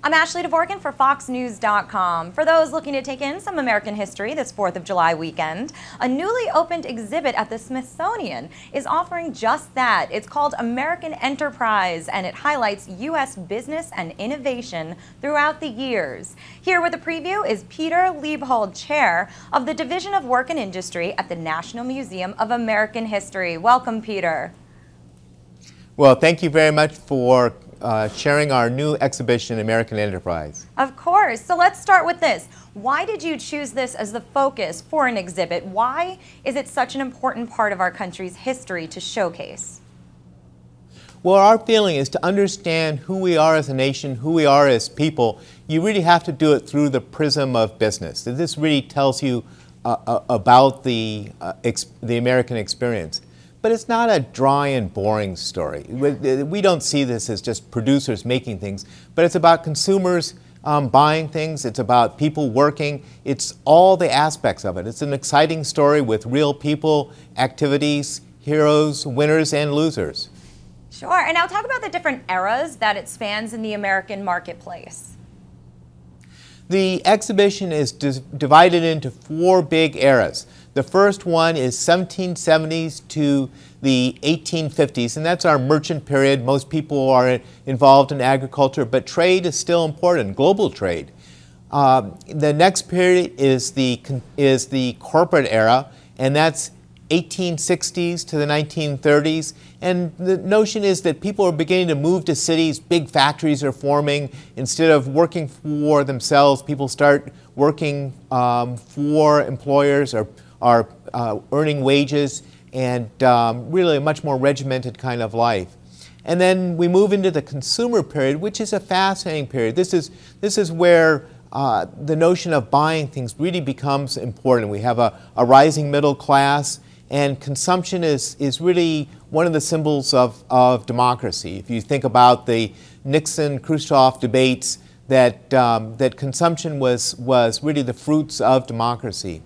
I'm Ashley Dvorkin for FoxNews.com. For those looking to take in some American history this 4th of July weekend, a newly opened exhibit at the Smithsonian is offering just that. It's called American Enterprise, and it highlights U.S. business and innovation throughout the years. Here with a preview is Peter Liebhold, Chair of the Division of Work and Industry at the National Museum of American History. Welcome, Peter. Well, thank you very much for sharing our new exhibition, American Enterprise. Of course. So let's start with this. Why did you choose this as the focus for an exhibit? Why is it such an important part of our country's history to showcase? Well, our feeling is to understand who we are as a nation, who we are as people. You really have to do it through the prism of business. This really tells you about the American experience. But it's not a dry and boring story. We don't see this as just producers making things, but it's about consumers buying things. It's about people working. It's all the aspects of it. It's an exciting story with real people, activities, heroes, winners, and losers. Sure. And now talk about the different eras that it spans in the American marketplace. The exhibition is divided into 4 big eras. The first one is 1770s to the 1850s, and that's our merchant period. Most people are involved in agriculture, but trade is still important, global trade. The next period is the corporate era, and that's 1860s to the 1930s. And the notion is that people are beginning to move to cities, big factories are forming. Instead of working for themselves, people start working for employers or are earning wages, and really a much more regimented kind of life. And then we move into the consumer period, which is a fascinating period. This is where the notion of buying things really becomes important. We have a rising middle class, and consumption is really one of the symbols of democracy. If you think about the Nixon-Khrushchev debates, that consumption was really the fruits of democracy.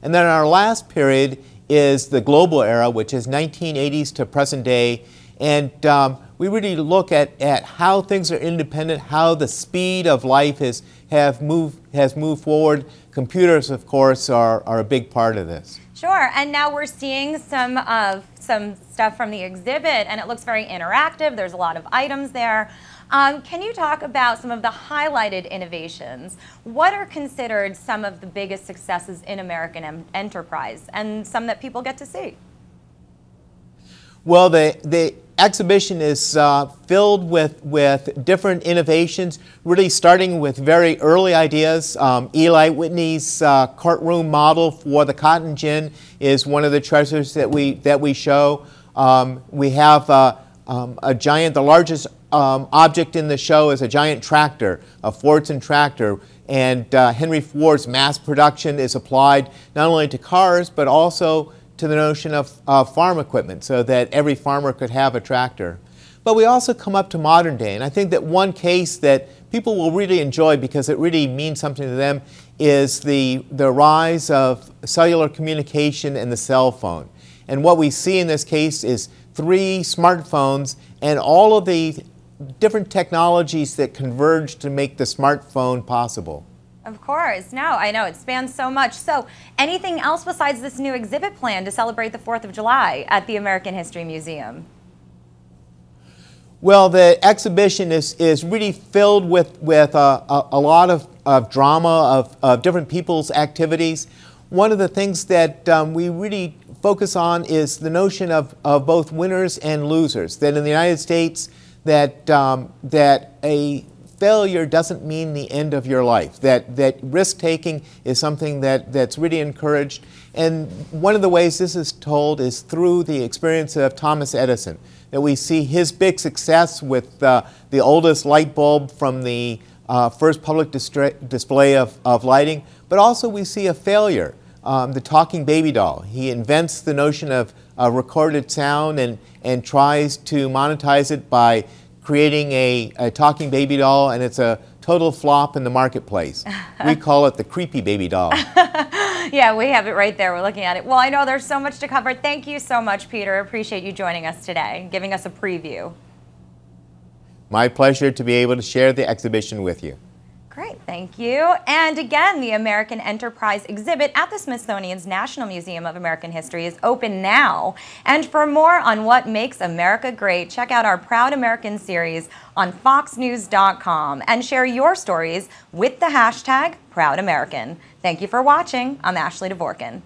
And then our last period is the global era, which is 1980s to present day. And we really look at how things are independent, how the speed of life has moved forward. Computers, of course, are a big part of this. Sure. And now we're seeing some stuff from the exhibit, and it looks very interactive. There's a lot of items there. Can you talk about some of the highlighted innovations? What are considered some of the biggest successes in American enterprise, and some that people get to see? Well, the exhibition is filled with different innovations, really starting with very early ideas. Eli Whitney's courtroom model for the cotton gin is one of the treasures that we show. We have a giant, the largest object in the show is a giant tractor, a Fordson tractor, and Henry Ford's mass production is applied not only to cars but also to the notion of farm equipment, so that every farmer could have a tractor. But we also come up to modern day, and I think that one case that people will really enjoy because it really means something to them is the rise of cellular communication and the cell phone. And what we see in this case is 3 smartphones and all of the different technologies that converge to make the smartphone possible. Of course. No, I know it spans so much. So anything else besides this new exhibit plan to celebrate the 4th of July at the American History Museum? Well, the exhibition is really filled with a lot of drama, of different people's activities. One of the things that we really focus on is the notion of both winners and losers, that in the United States that a failure doesn't mean the end of your life, that risk-taking is something that's really encouraged. And one of the ways this is told is through the experience of Thomas Edison, that we see his big success with the oldest light bulb from the first public display of lighting, but also we see a failure, the talking baby doll. He invents the notion of recorded sound and tries to monetize it by creating a talking baby doll, and it's a total flop in the marketplace. We call it the creepy baby doll. Yeah, we have it right there. We're looking at it. Well, I know there's so much to cover. Thank you so much, Peter. Appreciate you joining us today, giving us a preview. My pleasure to be able to share the exhibition with you. Great, thank you. And again, the American Enterprise exhibit at the Smithsonian's National Museum of American History is open now. And for more on what makes America great, check out our Proud American series on foxnews.com and share your stories with the hashtag ProudAmerican. Thank you for watching. I'm Ashley Dvorkin.